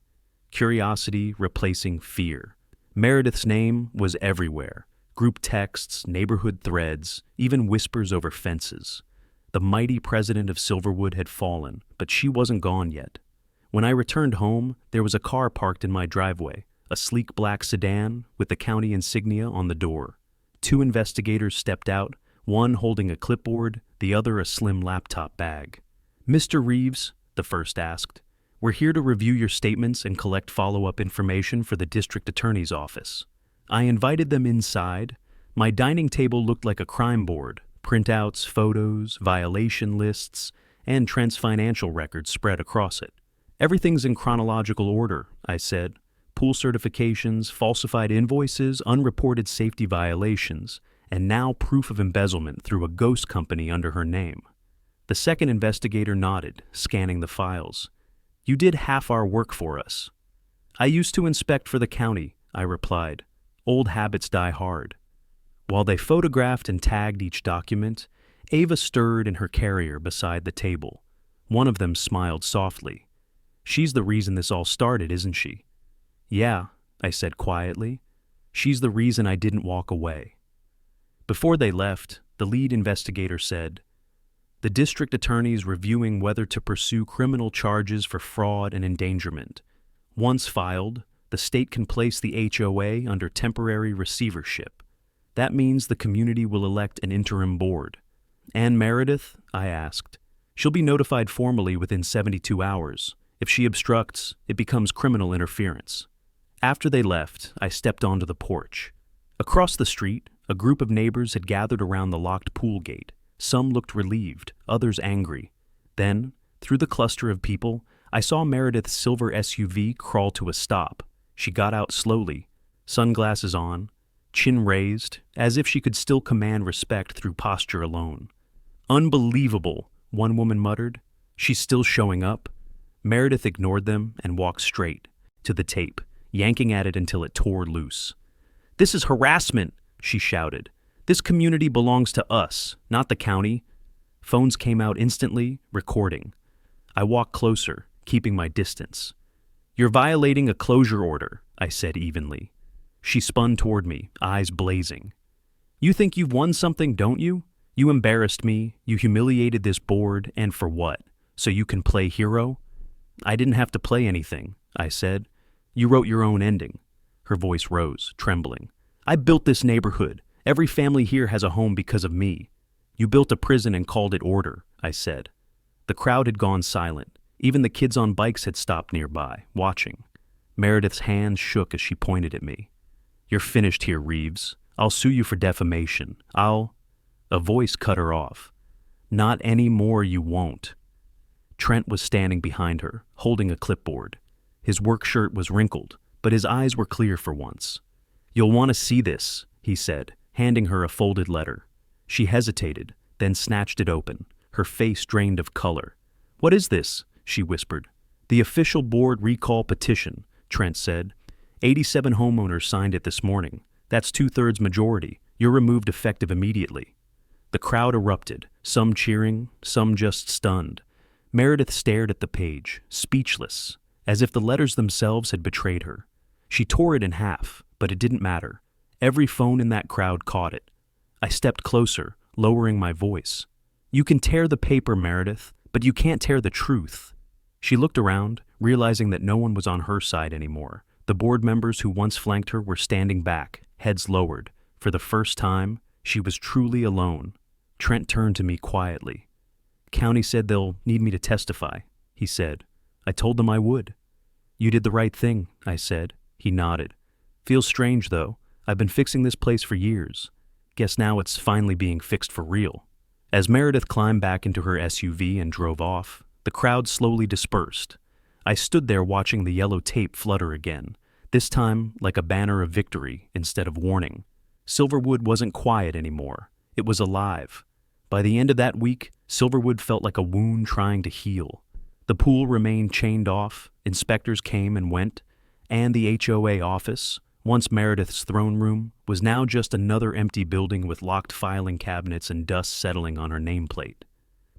Curiosity replacing fear. Meredith's name was everywhere. Group texts, neighborhood threads, even whispers over fences. The mighty president of Silverwood had fallen, but she wasn't gone yet. When I returned home, there was a car parked in my driveway, a sleek black sedan with the county insignia on the door. Two investigators stepped out, one holding a clipboard, the other a slim laptop bag. Mr. Reeves, the first asked, we're here to review your statements and collect follow-up information for the district attorney's office. I invited them inside. My dining table looked like a crime board, Printouts, photos, violation lists, and Trent's financial records spread across it. Everything's in chronological order, I said. Pool certifications, falsified invoices, unreported safety violations, and now proof of embezzlement through a ghost company under her name. The second investigator nodded, scanning the files. You did half our work for us. I used to inspect for the county, I replied. Old habits die hard. While they photographed and tagged each document, Ava stirred in her carrier beside the table. One of them smiled softly. She's the reason this all started, isn't she? Yeah, I said quietly. She's the reason I didn't walk away. Before they left, the lead investigator said, the district attorney's reviewing whether to pursue criminal charges for fraud and endangerment. Once filed, the state can place the HOA under temporary receivership. That means the community will elect an interim board. Ann Meredith? I asked. She'll be notified formally within 72 hours. If she obstructs, it becomes criminal interference. After they left, I stepped onto the porch. Across the street, a group of neighbors had gathered around the locked pool gate. Some looked relieved, others angry. Then, through the cluster of people, I saw Meredith's silver SUV crawl to a stop. She got out slowly, sunglasses on, chin raised, as if she could still command respect through posture alone. Unbelievable, one woman muttered. She's still showing up. Meredith ignored them and walked straight to the tape, yanking at it until it tore loose. This is harassment, she shouted. This community belongs to us, not the county. Phones came out instantly, recording. I walked closer, keeping my distance. You're violating a closure order, I said evenly. She spun toward me, eyes blazing. You think you've won something, don't you? You embarrassed me, you humiliated this board, and for what? So you can play hero? I didn't have to play anything, I said. You wrote your own ending. Her voice rose, trembling. I built this neighborhood. Every family here has a home because of me. You built a prison and called it order, I said. The crowd had gone silent. Even the kids on bikes had stopped nearby, watching. Meredith's hands shook as she pointed at me. You're finished here, Reeves. I'll sue you for defamation. A voice cut her off. Not anymore, you won't. Trent was standing behind her, holding a clipboard. His work shirt was wrinkled, but his eyes were clear for once. You'll want to see this, he said, handing her a folded letter. She hesitated, then snatched it open, her face drained of color. What is this? She whispered. The official board recall petition, Trent said. 87 homeowners signed it this morning. That's 2/3 majority. You're removed effective immediately. The crowd erupted, some cheering, some just stunned. Meredith stared at the page, speechless, as if the letters themselves had betrayed her. She tore it in half, but it didn't matter. Every phone in that crowd caught it. I stepped closer, lowering my voice. You can tear the paper, Meredith, but you can't tear the truth. She looked around, realizing that no one was on her side anymore. The board members who once flanked her were standing back, heads lowered. For the first time, she was truly alone. Trent turned to me quietly. County said they'll need me to testify, he said. I told them I would. You did the right thing, I said. He nodded. Feels strange, though. I've been fixing this place for years. Guess now it's finally being fixed for real. As Meredith climbed back into her SUV and drove off, the crowd slowly dispersed. I stood there watching the yellow tape flutter again, this time like a banner of victory instead of warning. Silverwood wasn't quiet anymore. It was alive. By the end of that week, Silverwood felt like a wound trying to heal. The pool remained chained off, inspectors came and went, and the HOA office, once Meredith's throne room, was now just another empty building with locked filing cabinets and dust settling on her nameplate.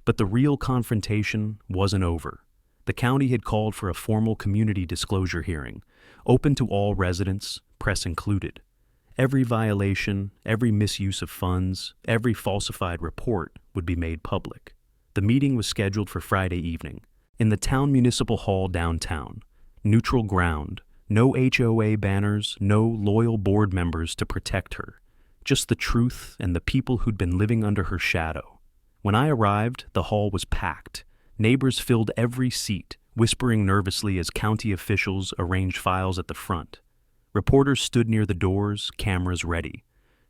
But the real confrontation wasn't over. The county had called for a formal community disclosure hearing, open to all residents, press included. Every violation, every misuse of funds, every falsified report would be made public. The meeting was scheduled for Friday evening, in the town municipal hall downtown. Neutral ground, no HOA banners, no loyal board members to protect her. Just the truth and the people who'd been living under her shadow. When I arrived, the hall was packed. Neighbors filled every seat, whispering nervously as county officials arranged files at the front. Reporters stood near the doors, cameras ready.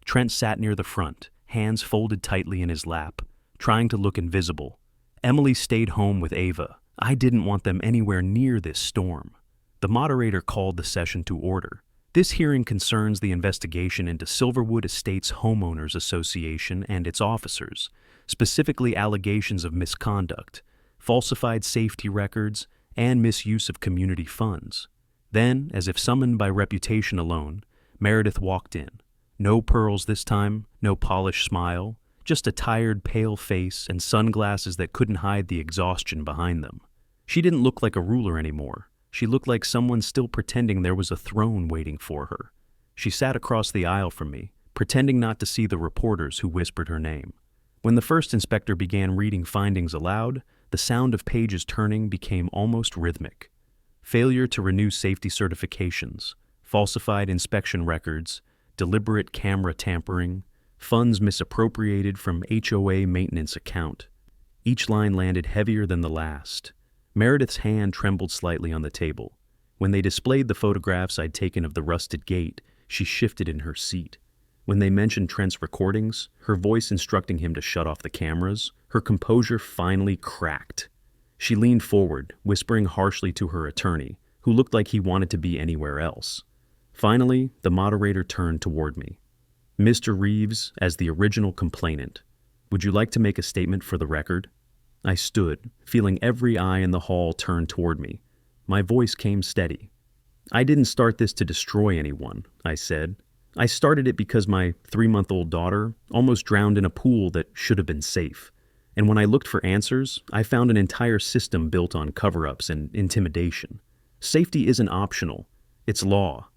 Trent sat near the front, hands folded tightly in his lap, trying to look invisible. Emily stayed home with Ava. I didn't want them anywhere near this storm. The moderator called the session to order. This hearing concerns the investigation into Silverwood Estates Homeowners Association and its officers, specifically allegations of misconduct, falsified safety records, and misuse of community funds. Then, as if summoned by reputation alone, Meredith walked in. No pearls this time, no polished smile, just a tired, pale face and sunglasses that couldn't hide the exhaustion behind them. She didn't look like a ruler anymore. She looked like someone still pretending there was a throne waiting for her. She sat across the aisle from me, pretending not to see the reporters who whispered her name. When the first inspector began reading findings aloud, the sound of pages turning became almost rhythmic. Failure to renew safety certifications, falsified inspection records, deliberate camera tampering, funds misappropriated from HOA maintenance account. Each line landed heavier than the last. Meredith's hand trembled slightly on the table. When they displayed the photographs I'd taken of the rusted gate, she shifted in her seat. When they mentioned Trent's recordings, her voice instructing him to shut off the cameras, her composure finally cracked. She leaned forward, whispering harshly to her attorney, who looked like he wanted to be anywhere else. Finally, the moderator turned toward me. Mr. Reeves, as the original complainant, would you like to make a statement for the record? I stood, feeling every eye in the hall turn toward me. My voice came steady. I didn't start this to destroy anyone, I said. I started it because my 3-month-old daughter almost drowned in a pool that should have been safe. And when I looked for answers, I found an entire system built on cover-ups and intimidation. Safety isn't optional. It's law.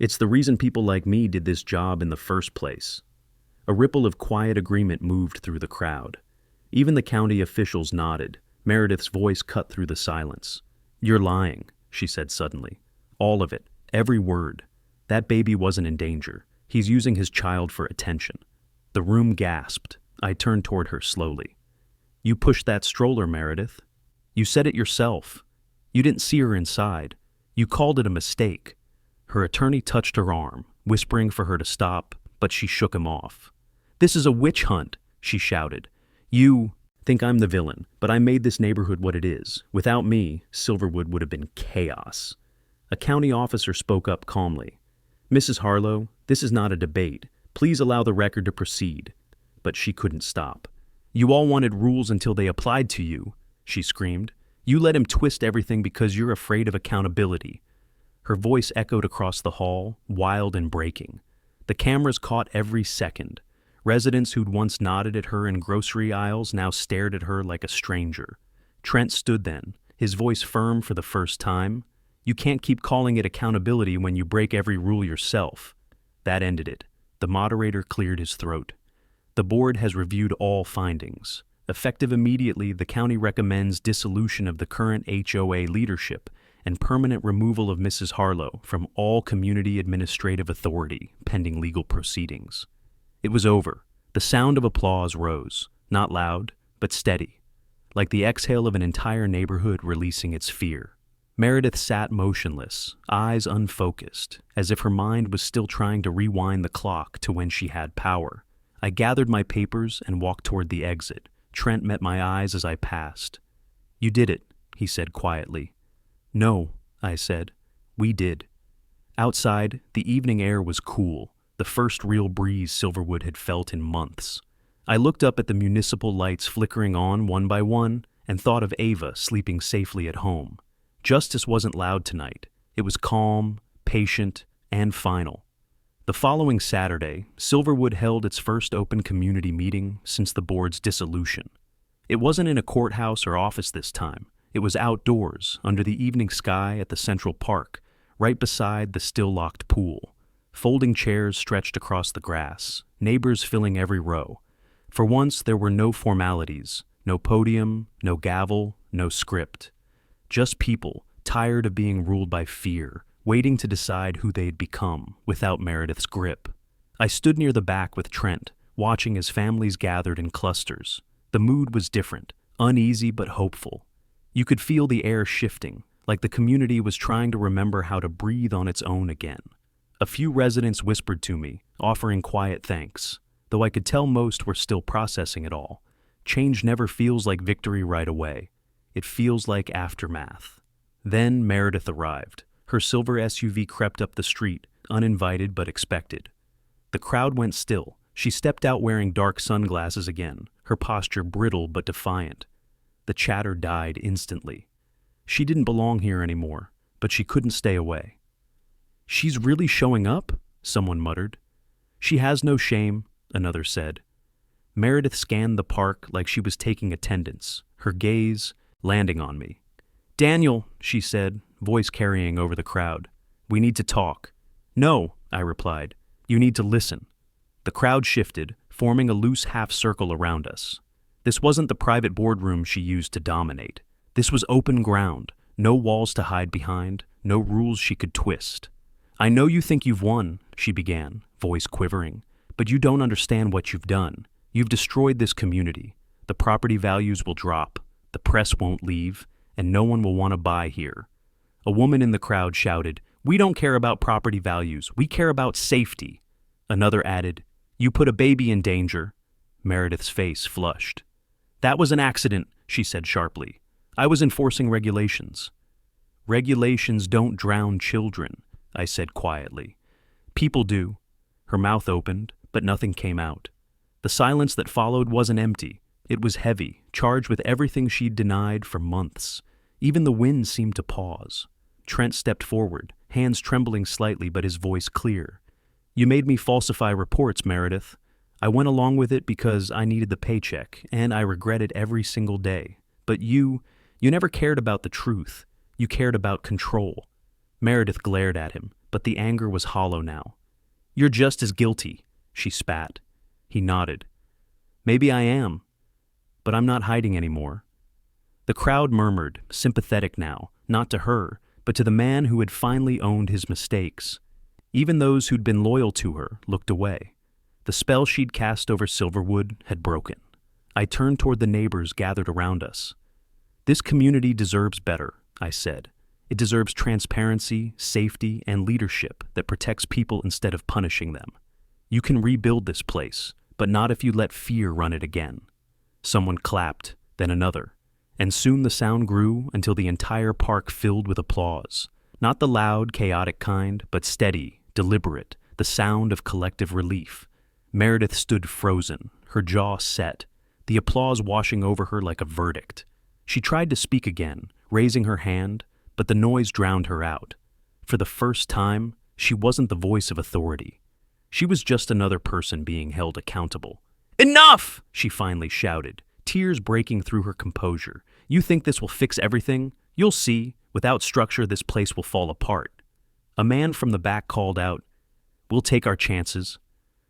It's the reason people like me did this job in the first place. A ripple of quiet agreement moved through the crowd. Even the county officials nodded. Meredith's voice cut through the silence. You're lying, she said suddenly. All of it. Every word. That baby wasn't in danger. He's using his child for attention. The room gasped. I turned toward her slowly. You pushed that stroller, Meredith. You said it yourself. You didn't see her inside. You called it a mistake. Her attorney touched her arm, whispering for her to stop, but she shook him off. This is a witch hunt, she shouted. You think I'm the villain, but I made this neighborhood what it is. Without me, Silverwood would have been chaos. A county officer spoke up calmly. Mrs. Harlow, this is not a debate. Please allow the record to proceed. But she couldn't stop. You all wanted rules until they applied to you, she screamed. You let him twist everything because you're afraid of accountability. Her voice echoed across the hall, wild and breaking. The cameras caught every second. Residents who'd once nodded at her in grocery aisles now stared at her like a stranger. Trent stood then, his voice firm for the first time. You can't keep calling it accountability when you break every rule yourself. That ended it. The moderator cleared his throat. The board has reviewed all findings. Effective immediately, the county recommends dissolution of the current HOA leadership and permanent removal of Mrs. Harlow from all community administrative authority pending legal proceedings. It was over. The sound of applause rose, not loud, but steady, like the exhale of an entire neighborhood releasing its fear. Meredith sat motionless, eyes unfocused, as if her mind was still trying to rewind the clock to when she had power. I gathered my papers and walked toward the exit. Trent met my eyes as I passed. You did it, he said quietly. No, I said. We did. Outside, the evening air was cool, the first real breeze Silverwood had felt in months. I looked up at the municipal lights flickering on one by one and thought of Ava sleeping safely at home. Justice wasn't loud tonight. It was calm, patient, and final. The following Saturday, Silverwood held its first open community meeting since the board's dissolution. It wasn't in a courthouse or office this time. It was outdoors, under the evening sky at the Central Park, right beside the still-locked pool. Folding chairs stretched across the grass, neighbors filling every row. For once, there were no formalities, no podium, no gavel, no script. Just people, tired of being ruled by fear, waiting to decide who they'd become without Meredith's grip. I stood near the back with Trent, watching as families gathered in clusters. The mood was different, uneasy but hopeful. You could feel the air shifting, like the community was trying to remember how to breathe on its own again. A few residents whispered to me, offering quiet thanks. though I could tell most were still processing it all. Change never feels like victory right away. It feels like aftermath. Then Meredith arrived. Her silver SUV crept up the street, uninvited but expected. The crowd went still. She stepped out wearing dark sunglasses again, her posture brittle but defiant. The chatter died instantly. She didn't belong here anymore, but she couldn't stay away. "She's really showing up?" someone muttered. "She has no shame," another said. Meredith scanned the park like she was taking attendance, her gaze landing on me. "Daniel," she said, voice carrying over the crowd. "We need to talk." "No," I replied. "You need to listen." The crowd shifted, forming a loose half-circle around us. This wasn't the private boardroom she used to dominate. This was open ground, no walls to hide behind, no rules she could twist. "I know you think you've won," she began, voice quivering, "but you don't understand what you've done. You've destroyed this community. The property values will drop, the press won't leave, and no one will want to buy here." A woman in the crowd shouted, "We don't care about property values, we care about safety." Another added, "You put a baby in danger." Meredith's face flushed. "That was an accident," she said sharply. "I was enforcing regulations." "Regulations don't drown children," I said quietly. "People do." Her mouth opened, but nothing came out. The silence that followed wasn't empty. It was heavy, charged with everything she'd denied for months. Even the wind seemed to pause. Trent stepped forward, hands trembling slightly but his voice clear. "You made me falsify reports, Meredith. I went along with it because I needed the paycheck, and I regret it every single day. But you never cared about the truth. You cared about control." Meredith glared at him, but the anger was hollow now. "You're just as guilty," she spat. He nodded. "Maybe I am, but I'm not hiding anymore." The crowd murmured, sympathetic now, not to her, but to the man who had finally owned his mistakes. Even those who'd been loyal to her looked away. The spell she'd cast over Silverwood had broken. I turned toward the neighbors gathered around us. "This community deserves better," I said. "It deserves transparency, safety, and leadership that protects people instead of punishing them. You can rebuild this place, but not if you let fear run it again." Someone clapped, then another, and soon the sound grew until the entire park filled with applause. Not the loud, chaotic kind, but steady, deliberate, the sound of collective relief. Meredith stood frozen, her jaw set, the applause washing over her like a verdict. She tried to speak again, raising her hand, but the noise drowned her out. For the first time, she wasn't the voice of authority. She was just another person being held accountable. "Enough!" she finally shouted, tears breaking through her composure. "You think this will fix everything? You'll see. Without structure, this place will fall apart." A man from the back called out, "We'll take our chances."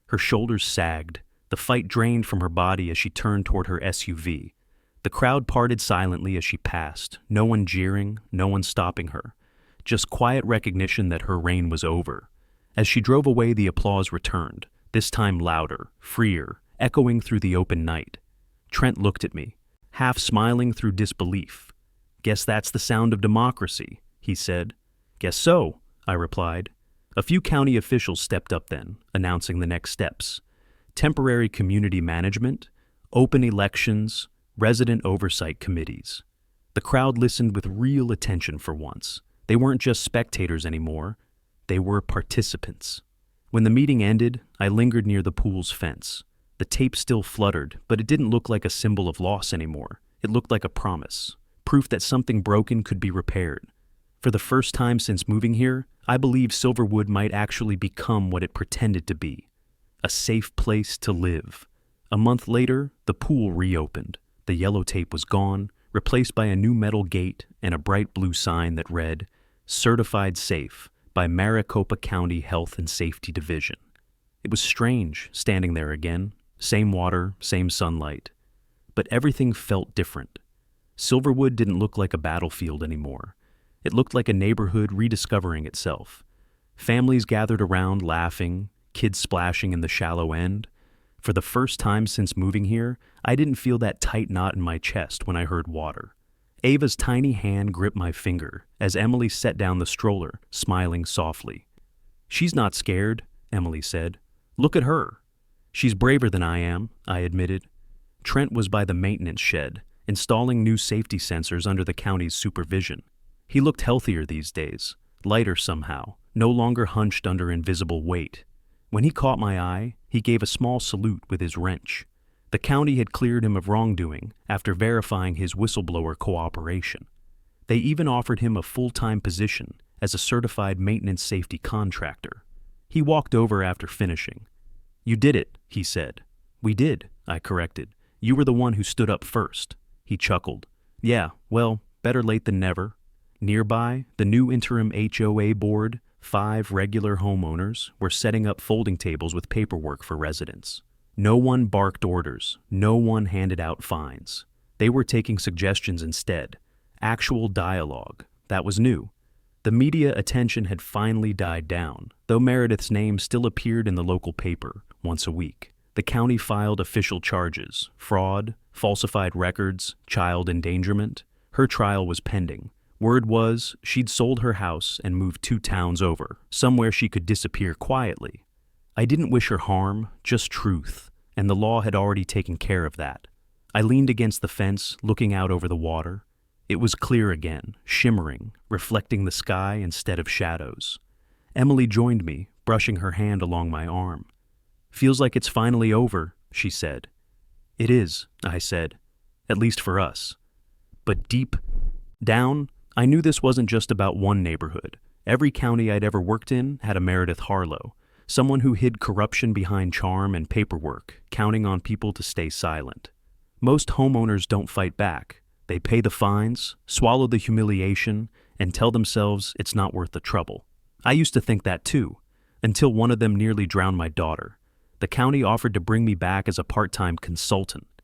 Her shoulders sagged. The fight drained from her body as she turned toward her SUV. The crowd parted silently as she passed, no one jeering, no one stopping her. Just quiet recognition that her reign was over. As she drove away, the applause returned, this time louder, freer, echoing through the open night. Trent looked at me, half smiling through disbelief. "Guess that's the sound of democracy," he said. "Guess so," I replied. A few county officials stepped up then, announcing the next steps. Temporary community management, open elections, resident oversight committees. The crowd listened with real attention for once. They weren't just spectators anymore. They were participants. When the meeting ended, I lingered near the pool's fence. The tape still fluttered, but it didn't look like a symbol of loss anymore. It looked like a promise, proof that something broken could be repaired. For the first time since moving here, I believed Silverwood might actually become what it pretended to be, a safe place to live. A month later, the pool reopened. The yellow tape was gone, replaced by a new metal gate and a bright blue sign that read, "Certified Safe by Maricopa County Health and Safety Division." It was strange standing there again, same water, same sunlight. But everything felt different. Silverwood didn't look like a battlefield anymore. It looked like a neighborhood rediscovering itself. Families gathered around laughing, kids splashing in the shallow end. For the first time since moving here, I didn't feel that tight knot in my chest when I heard water. Ava's tiny hand gripped my finger as Emily set down the stroller, smiling softly. "She's not scared," Emily said. "Look at her." She's braver than I am, I admitted. Trent was by the maintenance shed, installing new safety sensors under the county's supervision. He looked healthier these days, lighter somehow, no longer hunched under invisible weight. When he caught my eye, he gave a small salute with his wrench. The county had cleared him of wrongdoing after verifying his whistleblower cooperation. They even offered him a full-time position as a certified maintenance safety contractor. He walked over after finishing. "You did it," he said. "We did," I corrected. "You were the one who stood up first." He chuckled. "Yeah, well, better late than never." Nearby, the new interim HOA board, 5 regular homeowners, were setting up folding tables with paperwork for residents. No one barked orders, no one handed out fines. They were taking suggestions instead. Actual dialogue. That was new. The media attention had finally died down, though Meredith's name still appeared in the local paper once a week. The county filed official charges: fraud, falsified records, child endangerment. Her trial was pending. Word was she'd sold her house and moved 2 towns over, somewhere she could disappear quietly. I didn't wish her harm, just truth, and the law had already taken care of that. I leaned against the fence, looking out over the water. It was clear again, shimmering, reflecting the sky instead of shadows. Emily joined me, brushing her hand along my arm. "Feels like it's finally over," she said. "It is," I said, "at least for us." But deep down, I knew this wasn't just about one neighborhood. Every county I'd ever worked in had a Meredith Harlow, someone who hid corruption behind charm and paperwork, counting on people to stay silent. Most homeowners don't fight back. They pay the fines, swallow the humiliation, and tell themselves it's not worth the trouble. I used to think that too, until one of them nearly drowned my daughter. The county offered to bring me back as a part-time consultant.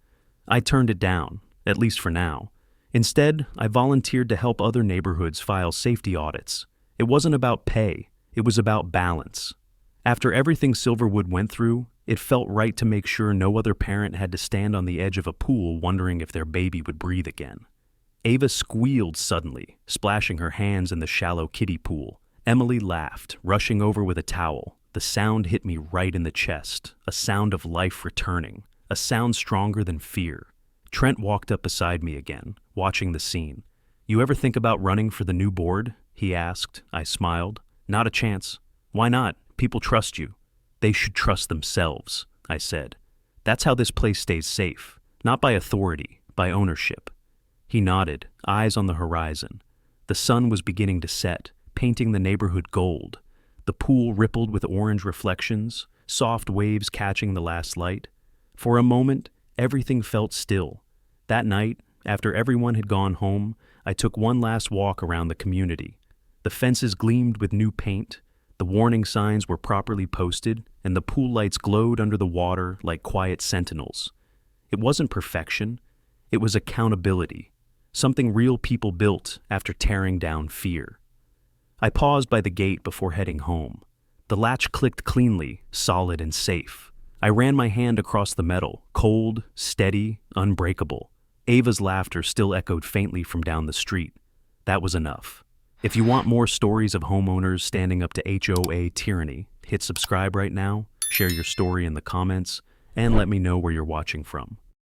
I turned it down, at least for now. Instead, I volunteered to help other neighborhoods file safety audits. It wasn't about pay, it was about balance. After everything Silverwood went through, it felt right to make sure no other parent had to stand on the edge of a pool wondering if their baby would breathe again. Ava squealed suddenly, splashing her hands in the shallow kiddie pool. Emily laughed, rushing over with a towel. The sound hit me right in the chest, a sound of life returning, a sound stronger than fear. Trent walked up beside me again, watching the scene. "You ever think about running for the new board?" he asked. I smiled. "Not a chance." "Why not? People trust you." "They should trust themselves," I said. "That's how this place stays safe. Not by authority, by ownership." He nodded, eyes on the horizon. The sun was beginning to set, painting the neighborhood gold. The pool rippled with orange reflections, soft waves catching the last light. For a moment, everything felt still. That night, after everyone had gone home, I took one last walk around the community. The fences gleamed with new paint, the warning signs were properly posted, and the pool lights glowed under the water like quiet sentinels. It wasn't perfection, it was accountability, something real people built after tearing down fear. I paused by the gate before heading home. The latch clicked cleanly, solid and safe. I ran my hand across the metal, cold, steady, unbreakable. Ava's laughter still echoed faintly from down the street. That was enough. If you want more stories of homeowners standing up to HOA tyranny, hit subscribe right now, share your story in the comments, and let me know where you're watching from.